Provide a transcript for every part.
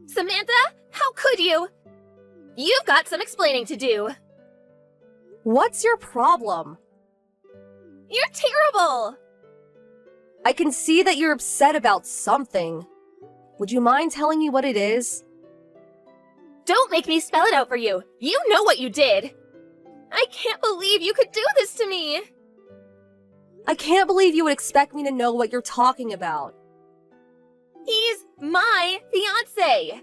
Samantha, how could you? You've got some explaining to do. What's your problem? You're terrible! I can see that you're upset about something. Would you mind telling me what it is? Don't make me spell it out for you. You know what you did. I can't believe you could do this to me. I can't believe you would expect me to know what you're talking about. He's my fiancé.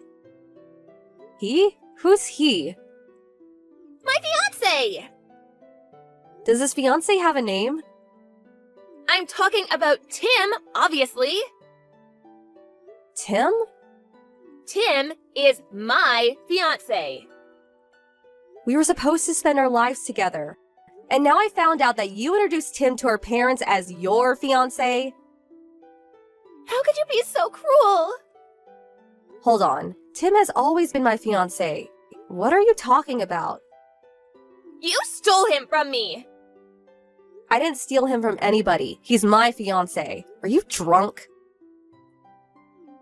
He? Who's he? My fiancé! Does this fiancé have a name? I'm talking about Tim, obviously. Tim? Tim is my fiancé. We were supposed to spend our lives together. And now I found out that you introduced Tim to our parents as your fiancé? How could you be so cruel? Hold on. Tim has always been my fiancé. What are you talking about? You stole him from me. I didn't steal him from anybody. He's my fiancé. Are you drunk?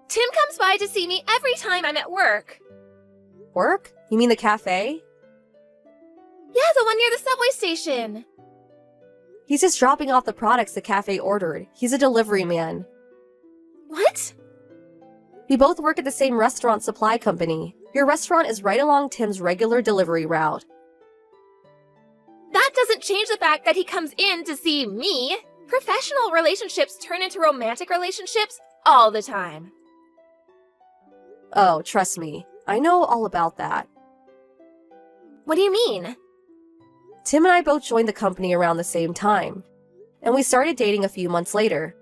Tim comes by to see me every time I'm at work. Work? You mean the cafe? Yeah, the one near the subway station. He's just dropping off the products the cafe ordered. He's a delivery man. What? We both work at the same restaurant supply company. Your restaurant is right along Tim's regular delivery route. That doesn't change the fact that he comes in to see me. Professional relationships turn into romantic relationships all the time. Oh, trust me. I know all about that. What do you mean? Tim and I both joined the company around the same time, and we started dating a few months later.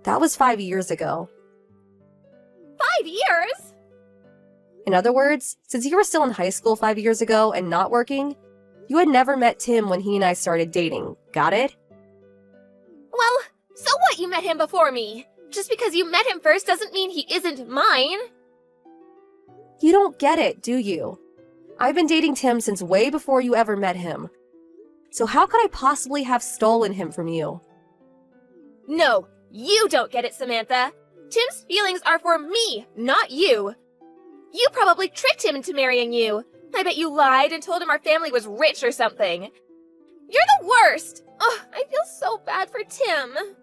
That was 5 years ago. 5 years? In other words, since you were still in high school 5 years ago and not working, you had never met Tim when he and I started dating. Got it? Well, so what you met him before me? Just because you met him first doesn't mean he isn't mine. You don't get it, do you? I've been dating Tim since way before you ever met him. So how could I possibly have stolen him from you? No, you don't get it, Samantha. Tim's feelings are for me, not you. You probably tricked him into marrying you. I bet you lied and told him our family was rich or something. You're the worst! Ugh, I feel so bad for Tim.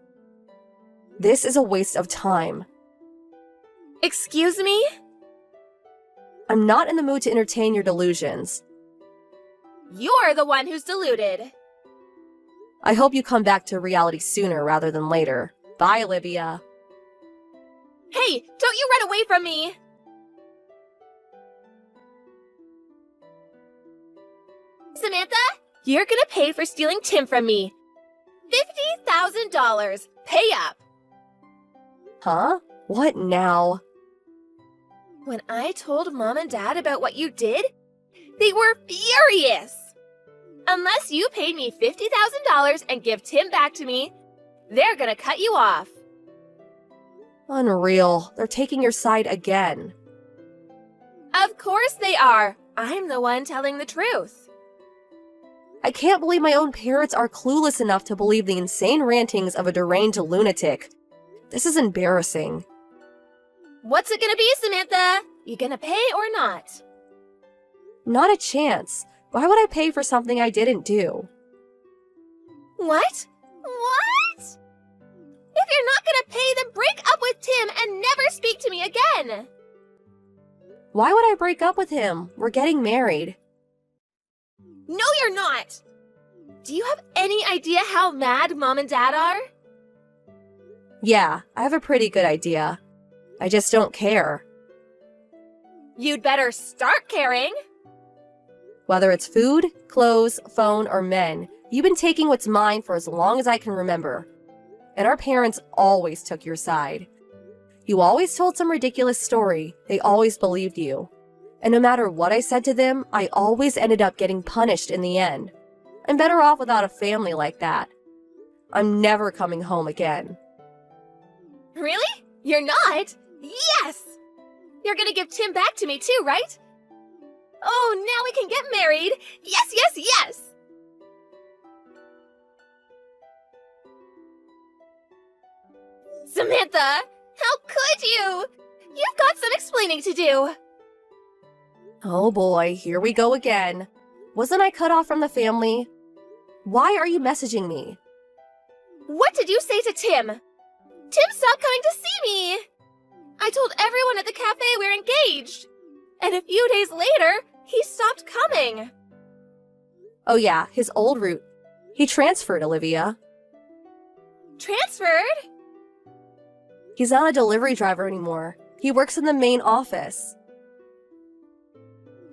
This is a waste of time. Excuse me? I'm not in the mood to entertain your delusions. You're the one who's deluded. I hope you come back to reality sooner rather than later. Bye, Olivia. Hey, don't you run away from me! Samantha, you're gonna pay for stealing Tim from me. $50,000. Pay up. Huh? What now? When I told Mom and Dad about what you did, they were furious. Unless you paid me $50,000 and give Tim back to me, they're gonna cut you off. Unreal. They're taking your side again. Of course they are. I'm the one telling the truth. I can't believe my own parents are clueless enough to believe the insane rantings of a deranged lunatic. This is embarrassing. What's it gonna be, Samantha? You gonna pay or not? Not a chance. Why would I pay for something I didn't do? What? What? If you're not gonna pay, then break up with Tim and never speak to me again. Why would I break up with him? We're getting married. No, you're not. Do you have any idea how mad Mom and Dad are? Yeah, I have a pretty good idea. I just don't care. You'd better start caring. Whether it's food, clothes, phone, or men, you've been taking what's mine for as long as I can remember. And our parents always took your side. You always told some ridiculous story. They always believed you. And no matter what I said to them, I always ended up getting punished in the end. I'm better off without a family like that. I'm never coming home again. Really? You're not? Yes! You're gonna give Tim back to me too, right? Oh, now we can get married! Yes, yes, yes! Samantha, how could you? You've got some explaining to do. Oh boy, here we go again. Wasn't I cut off from the family? Why are you messaging me? What did you say to Tim? Tim stopped coming to see me. I told everyone at the cafe we're engaged. And a few days later, he stopped coming. Oh yeah, his old route. He transferred, Olivia. Transferred? He's not a delivery driver anymore. He works in the main office.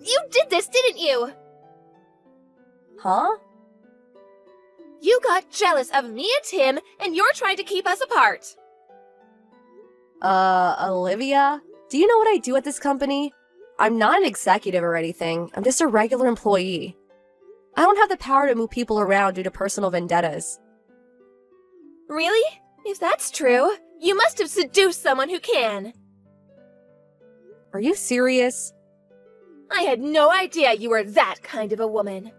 You did this, didn't you? Huh? You got jealous of me and Tim, and you're trying to keep us apart. Olivia? Do you know what I do at this company? I'm not an executive or anything. I'm just a regular employee. I don't have the power to move people around due to personal vendettas. Really? If that's true, you must have seduced someone who can. Are you serious? I had no idea you were that kind of a woman.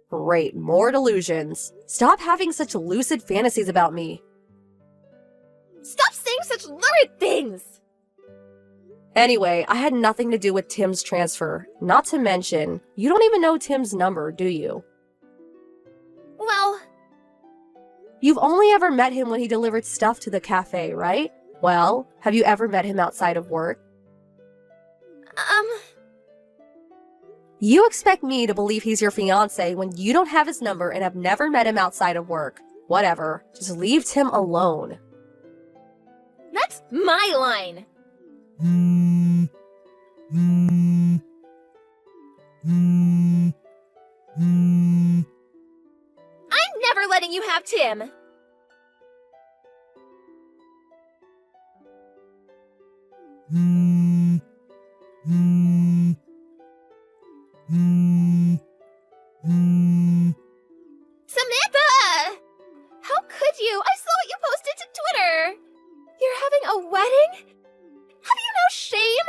Great, more delusions. Stop having such lucid fantasies about me. Stop saying such lurid things! Anyway, I had nothing to do with Tim's transfer. Not to mention, you don't even know Tim's number, do you? Well, You've only ever met him when he delivered stuff to the cafe, right? Well, have you ever met him outside of work? You expect me to believe he's your fiancé when you don't have his number and have never met him outside of work. Whatever. Just leave Tim alone. that's my line. I'm never letting you have Tim. Samantha! How could you? I saw what you posted to Twitter. You're having a wedding? Have you no shame?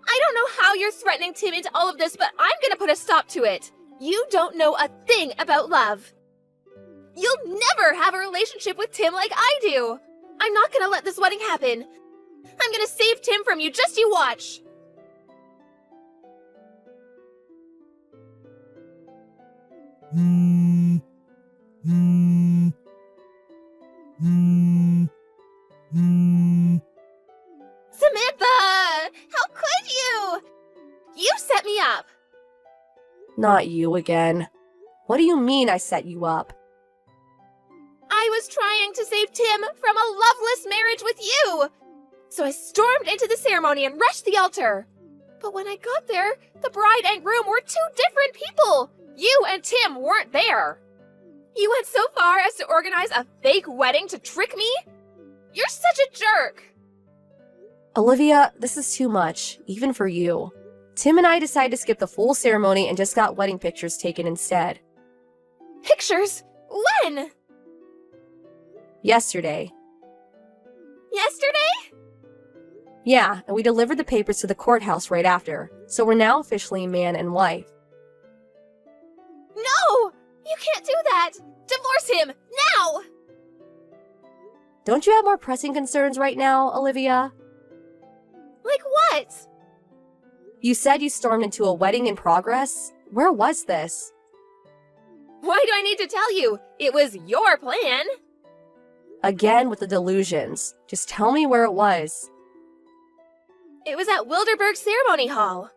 I don't know how you're threatening Tim into all of this, but I'm gonna put a stop to it. You don't know a thing about love. You'll never have a relationship with Tim like I do. I'm not gonna let this wedding happen. I'm gonna save Tim from you, just you watch. Samantha! How could you? You set me up. Not you again. What do you mean I set you up? I was trying to save Tim from a loveless marriage with you. So I stormed into the ceremony and rushed the altar. But when I got there, the bride and groom were two different people. You and Tim weren't there. You went so far as to organize a fake wedding to trick me? You're such a jerk. Olivia, this is too much, even for you. Tim and I decided to skip the full ceremony and just got wedding pictures taken instead. Pictures? When? Yesterday. Yesterday? Yeah, and we delivered the papers to the courthouse right after, so we're now officially man and wife. No! You can't do that! Divorce him! Now! Don't you have more pressing concerns right now, Olivia? Like what? You said you stormed into a wedding in progress? Where was this? Why do I need to tell you? It was your plan. Again with the delusions. Just tell me where it was. It was at Wilderberg Ceremony Hall.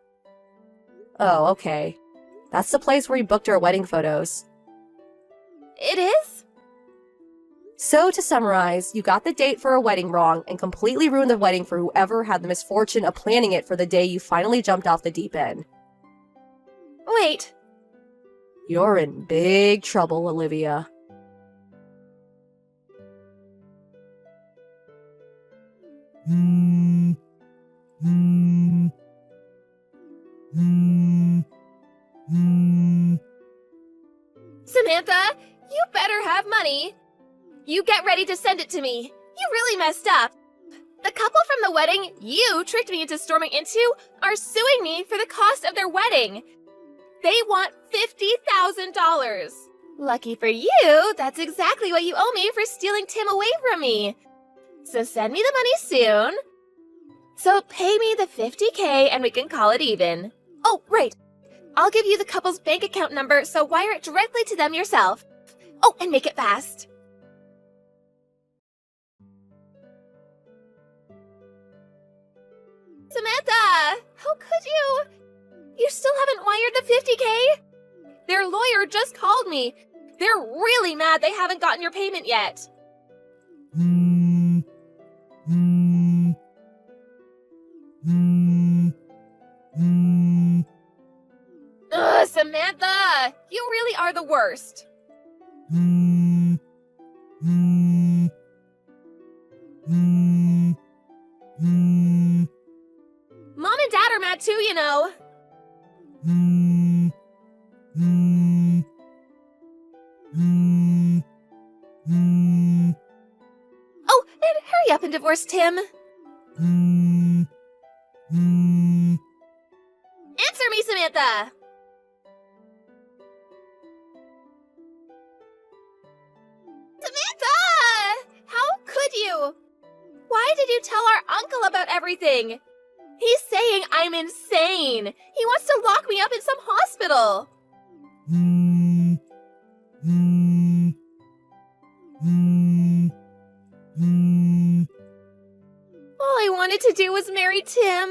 Oh, okay. That's the place where we booked our wedding photos. It is? So, to summarize, you got the date for a wedding wrong and completely ruined the wedding for whoever had the misfortune of planning it for the day you finally jumped off the deep end. Wait. You're in big trouble, Olivia. Samantha, you better have money. You get ready to send it to me. You really messed up. The couple from the wedding you tricked me into storming into are suing me for the cost of their wedding. They want $50,000. Lucky for you, that's exactly what you owe me for stealing Tim away from me. So send me the money soon. So pay me the $50K and we can call it even. Oh, right. I'll give you the couple's bank account number, so wire it directly to them yourself. Oh, and make it fast. Samantha! How could you? You still haven't wired the $50K? Their lawyer just called me. They're really mad they haven't gotten your payment yet. Ugh, Samantha! You really are the worst. Mom and Dad are mad too, you know. Oh, and hurry up and divorce Tim. Answer me, Samantha! Samantha! How could you? Why did you tell our uncle about everything? He's saying I'm insane. He wants to lock me up in some hospital. All I wanted to do was marry Tim.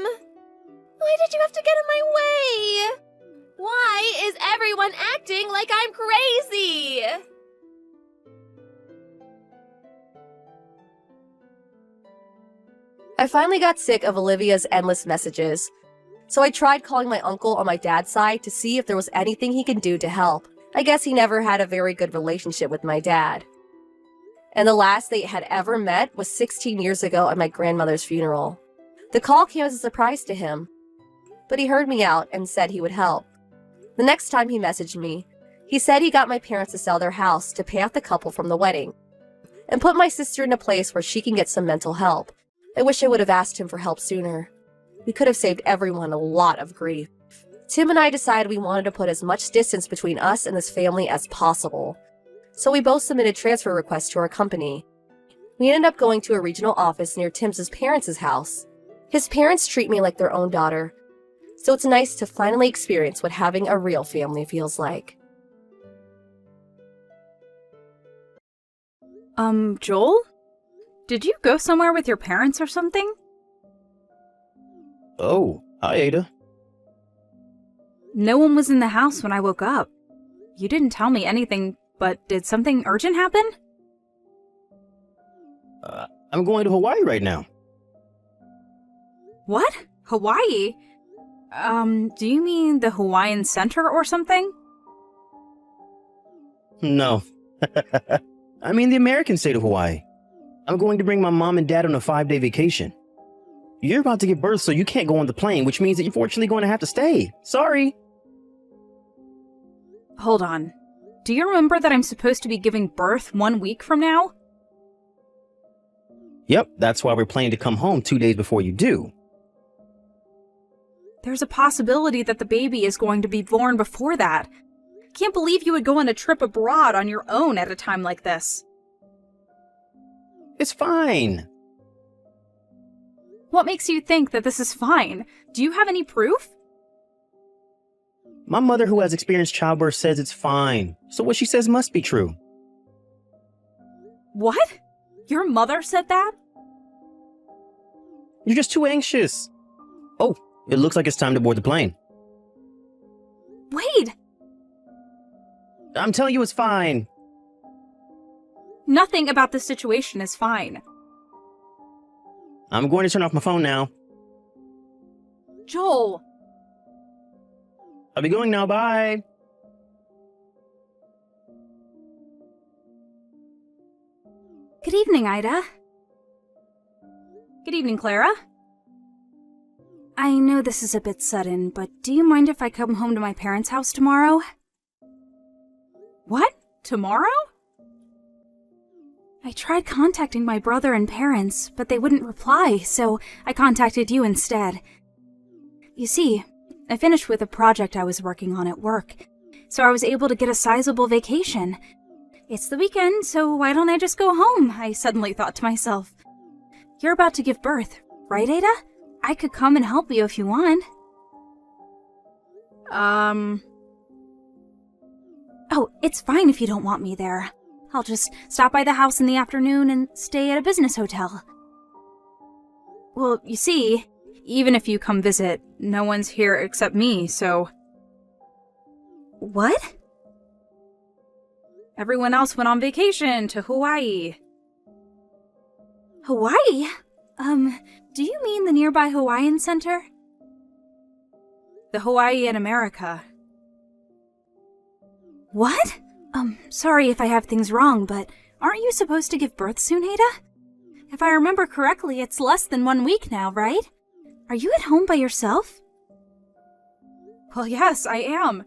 Why did you have to get in my way? Why is everyone acting like I'm crazy? I finally got sick of Olivia's endless messages, so I tried calling my uncle on my dad's side to see if there was anything he can do to help. I guess he never had a very good relationship with my dad. And the last they had ever met was 16 years ago at my grandmother's funeral. The call came as a surprise to him, but he heard me out and said he would help. The next time he messaged me, he said he got my parents to sell their house to pay off the couple from the wedding and put my sister in a place where she can get some mental help. I wish I would have asked him for help sooner. We could have saved everyone a lot of grief. Tim and I decided we wanted to put as much distance between us and this family as possible. So we both submitted transfer requests to our company. We ended up going to a regional office near Tim's parents' house. His parents treat me like their own daughter, so it's nice to finally experience what having a real family feels like. Joel? Did you go somewhere with your parents or something? Oh, hi, Ada. No one was in the house when I woke up. You didn't tell me anything, but did something urgent happen? I'm going to Hawaii right now. What? Hawaii? Do you mean the Hawaiian Center or something? No. I mean the American state of Hawaii. I'm going to bring my mom and dad on a 5-day vacation. You're about to give birth, so you can't go on the plane, which means that you're fortunately going to have to stay. Sorry. Hold on. Do you remember that I'm supposed to be giving birth 1 week from now? Yep, that's why we're planning to come home 2 days before you do. There's a possibility that the baby is going to be born before that. Can't believe you would go on a trip abroad on your own at a time like this. It's fine. What makes you think that this is fine? Do you have any proof? My mother, who has experienced childbirth, says it's fine. So what she says must be true. What? Your mother said that? You're just too anxious. Oh, it looks like it's time to board the plane. Wait! I'm telling you it's fine. Nothing about this situation is fine. I'm going to turn off my phone now. Joel! I'll be going now, bye. Good evening, Ida. Good evening, Clara. I know this is a bit sudden, but do you mind if I come home to my parents' house tomorrow? What? Tomorrow? I tried contacting my brother and parents, but they wouldn't reply, so I contacted you instead. You see, I finished with a project I was working on at work, so I was able to get a sizable vacation. It's the weekend, so why don't I just go home? I suddenly thought to myself. You're about to give birth, right, Ada? I could come and help you if you want. Oh, it's fine if you don't want me there. I'll just stop by the house in the afternoon and stay at a business hotel. Well, you see, even if you come visit, no one's here except me, so... What? Everyone else went on vacation to Hawaii. Hawaii? Do you mean the nearby Hawaiian Center? The Hawaii in America. What? Sorry if I have things wrong, but aren't you supposed to give birth soon, Ada? If I remember correctly, it's less than 1 week now, right? Are you at home by yourself? Well, yes, I am.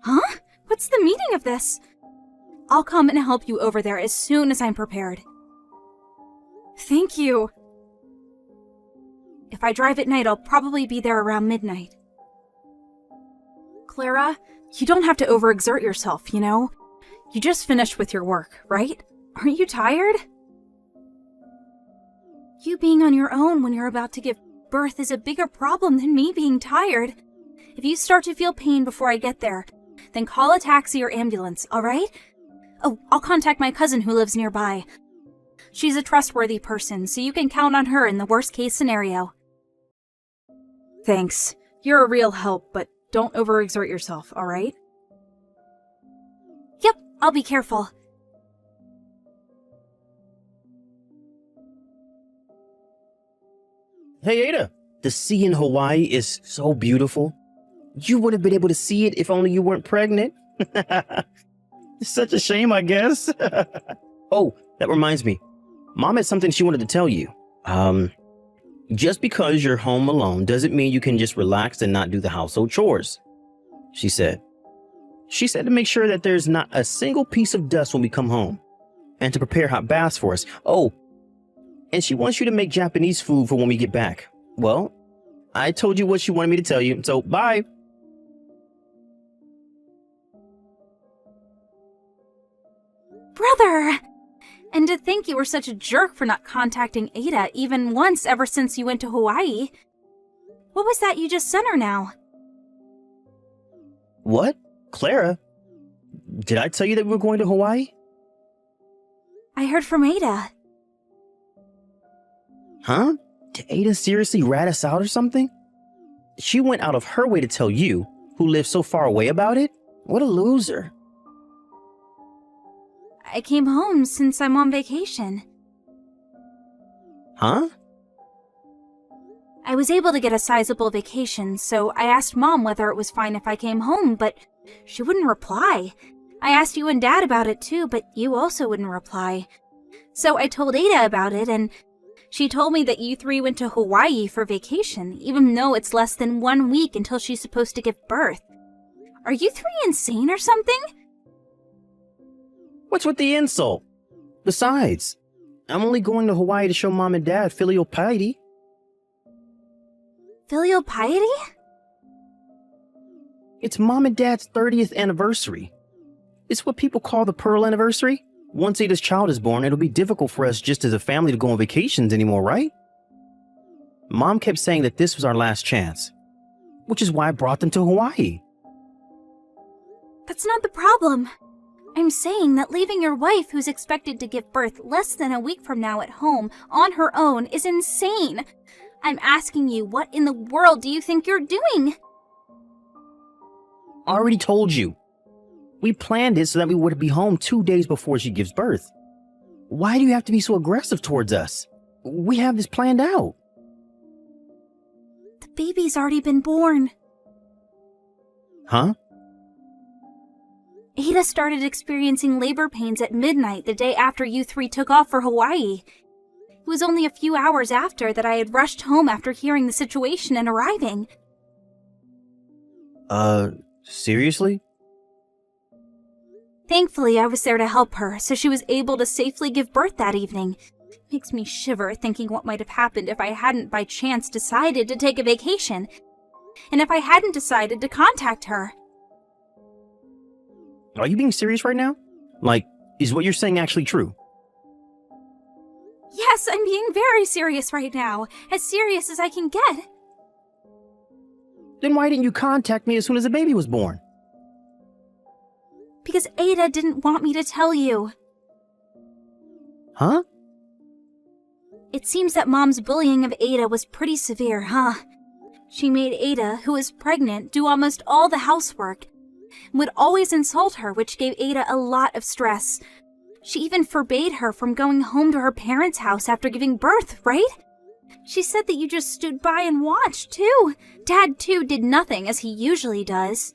Huh? What's the meaning of this? I'll come and help you over there as soon as I'm prepared. Thank you. If I drive at night, I'll probably be there around midnight. Clara, you don't have to overexert yourself, you know? You just finished with your work, right? Aren't you tired? You being on your own when you're about to give birth is a bigger problem than me being tired. If you start to feel pain before I get there, then call a taxi or ambulance, alright? Oh, I'll contact my cousin who lives nearby. She's a trustworthy person, so you can count on her in the worst-case scenario. Thanks. You're a real help, but don't overexert yourself, alright? Yep, I'll be careful. Hey, Ada, the sea in Hawaii is so beautiful. You would have been able to see it if only you weren't pregnant. It's such a shame, I guess. Oh, that reminds me. Mom had something she wanted to tell you. Just because you're home alone doesn't mean you can just relax and not do the household chores, she said. She said to make sure that there's not a single piece of dust when we come home, and to prepare hot baths for us. Oh, and she wants you to make Japanese food for when we get back. Well, I told you what she wanted me to tell you, so bye. Brother! And to think you were such a jerk for not contacting Ada even once ever since you went to Hawaii. What was that you just sent her now? What? Clara? Did I tell you that we were going to Hawaii? I heard from Ada. Huh? Did Ada seriously rat us out or something? She went out of her way to tell you, who lives so far away, about it? What a loser. I came home since I'm on vacation. Huh? I was able to get a sizable vacation, so I asked Mom whether it was fine if I came home, but she wouldn't reply. I asked you and Dad about it too, but you also wouldn't reply. So I told Ada about it, and she told me that you three went to Hawaii for vacation, even though it's less than 1 week until she's supposed to give birth. Are you three insane or something? What's with the insult? Besides, I'm only going to Hawaii to show Mom and Dad filial piety. Filial piety? It's Mom and Dad's 30th anniversary. It's what people call the Pearl Anniversary. Once Ada's child is born, it'll be difficult for us just as a family to go on vacations anymore, right? Mom kept saying that this was our last chance, which is why I brought them to Hawaii. That's not the problem. I'm saying that leaving your wife, who's expected to give birth less than a week from now at home, on her own, is insane. I'm asking you, what in the world do you think you're doing? Already told you. We planned it so that we would be home 2 days before she gives birth. Why do you have to be so aggressive towards us? We have this planned out. The baby's already been born. Huh? Ada started experiencing labor pains at midnight the day after you three took off for Hawaii. It was only a few hours after that I had rushed home after hearing the situation and arriving. Seriously? Thankfully, I was there to help her, so she was able to safely give birth that evening. It makes me shiver thinking what might have happened if I hadn't by chance decided to take a vacation, and if I hadn't decided to contact her. Are you being serious right now? Like, is what you're saying actually true? Yes, I'm being very serious right now. As serious as I can get. Then why didn't you contact me as soon as the baby was born? Because Ada didn't want me to tell you. Huh? It seems that Mom's bullying of Ada was pretty severe, huh? She made Ada, who is pregnant, do almost all the housework, and would always insult her, which gave Ada a lot of stress. She even forbade her from going home to her parents' house after giving birth, right? She said that you just stood by and watched, too. Dad, too, did nothing, as he usually does.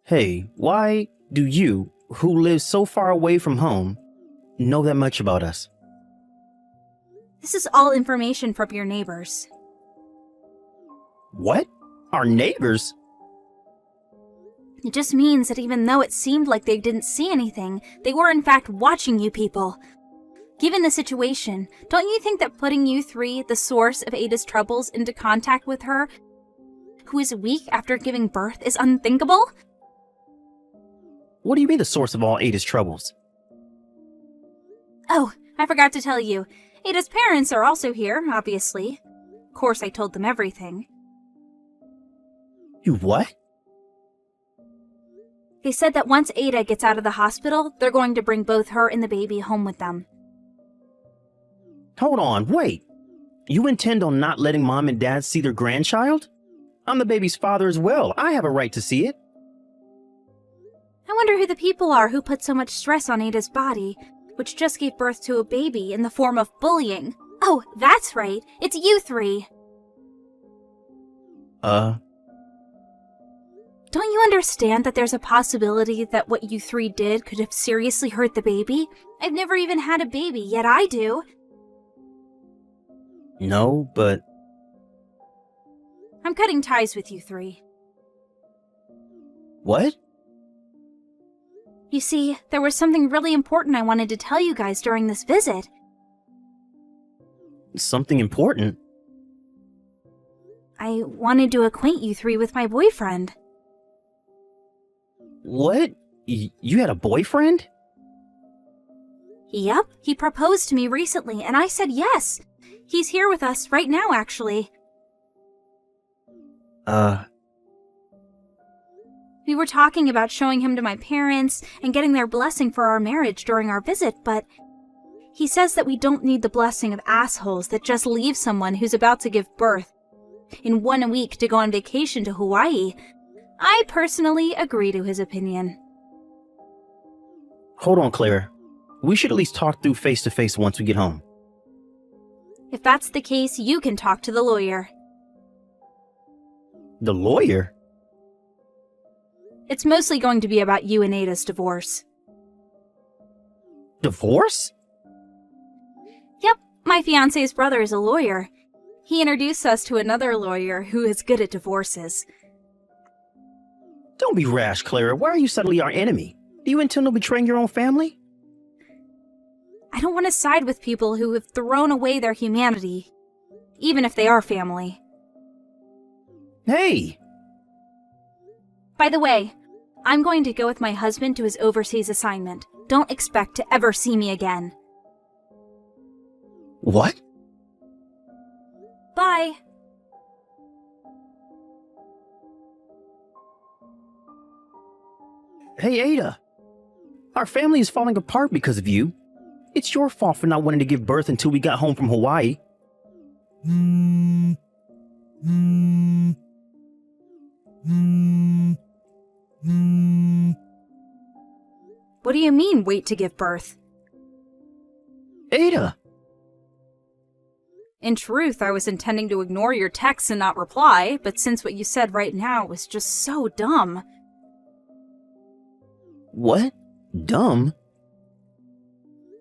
Hey, why do you, who live so far away from home, know that much about us? This is all information from your neighbors. What? Our neighbors? It just means that even though it seemed like they didn't see anything, they were in fact watching you people. Given the situation, don't you think that putting you three, the source of Ada's troubles, into contact with her, who is weak after giving birth, is unthinkable? What do you mean the source of all Ada's troubles? Oh, I forgot to tell you. Ada's parents are also here, obviously. Of course, I told them everything. You what? They said that once Ada gets out of the hospital, they're going to bring both her and the baby home with them. Hold on, wait. You intend on not letting Mom and Dad see their grandchild? I'm the baby's father as well. I have a right to see it. I wonder who the people are who put so much stress on Ada's body, which just gave birth to a baby in the form of bullying. Oh, that's right. It's you three. Don't you understand that there's a possibility that what you three did could have seriously hurt the baby? I've never even had a baby, yet I do. No, but... I'm cutting ties with you three. What? You see, there was something really important I wanted to tell you guys during this visit. Something important? I wanted to acquaint you three with my boyfriend. What? You had a boyfriend? Yep, he proposed to me recently, and I said yes. He's here with us right now, actually. We were talking about showing him to my parents and getting their blessing for our marriage during our visit, but he says that we don't need the blessing of assholes that just leave someone who's about to give birth in 1 week to go on vacation to Hawaii. I personally agree to his opinion. Hold on, Claire. We should at least talk through face-to-face once we get home. If that's the case, you can talk to the lawyer. The lawyer? It's mostly going to be about you and Ada's divorce. Divorce? Yep, my fiancé's brother is a lawyer. He introduced us to another lawyer who is good at divorces. Don't be rash, Clara. Why are you suddenly our enemy? Do you intend on betraying your own family? I don't want to side with people who have thrown away their humanity, even if they are family. Hey! By the way, I'm going to go with my husband to his overseas assignment. Don't expect to ever see me again. What? Bye. Hey, Ada. Our family is falling apart because of you. It's your fault for not wanting to give birth until we got home from Hawaii. What do you mean, wait to give birth? Ada! In truth, I was intending to ignore your texts and not reply, but since what you said right now was just so dumb. What? Dumb?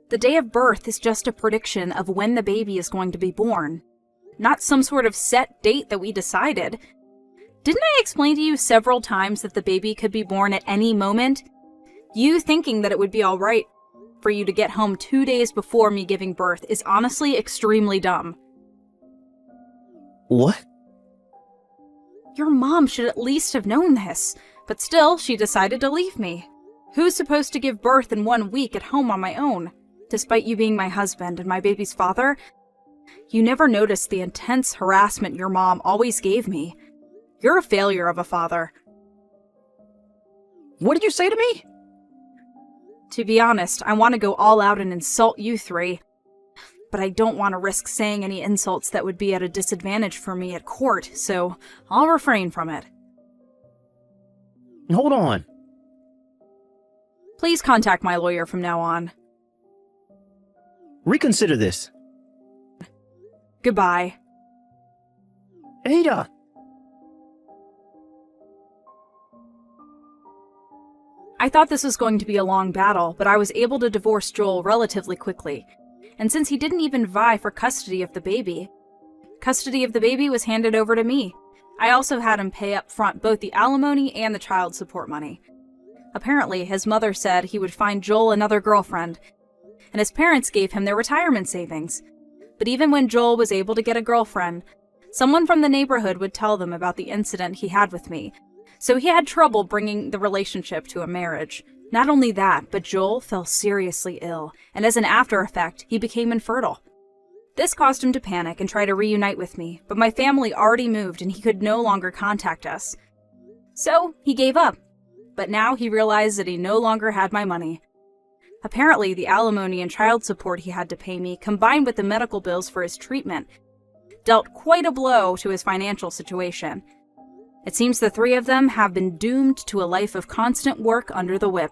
The day of birth is just a prediction of when the baby is going to be born, not some sort of set date that we decided. Didn't I explain to you several times that the baby could be born at any moment? You thinking that it would be alright for you to get home 2 days before me giving birth is honestly extremely dumb. What? Your mom should at least have known this, but still, she decided to leave me. Who's supposed to give birth in 1 week at home on my own? Despite you being my husband and my baby's father, you never noticed the intense harassment your mom always gave me. You're a failure of a father. What did you say to me? To be honest, I want to go all out and insult you three. But I don't want to risk saying any insults that would be at a disadvantage for me at court, so I'll refrain from it. Hold on. Please contact my lawyer from now on. Reconsider this. Goodbye. Ada! I thought this was going to be a long battle, but I was able to divorce Joel relatively quickly. And since he didn't even vie for custody of the baby was handed over to me. I also had him pay up front both the alimony and the child support money. Apparently, his mother said he would find Joel another girlfriend, and his parents gave him their retirement savings. But even when Joel was able to get a girlfriend, someone from the neighborhood would tell them about the incident he had with me, so he had trouble bringing the relationship to a marriage. Not only that, but Joel fell seriously ill, and as an after effect, he became infertile. This caused him to panic and try to reunite with me, but my family already moved and he could no longer contact us. So, he gave up. But now he realized that he no longer had my money. Apparently, the alimony and child support he had to pay me, combined with the medical bills for his treatment, dealt quite a blow to his financial situation. It seems the three of them have been doomed to a life of constant work under the whip.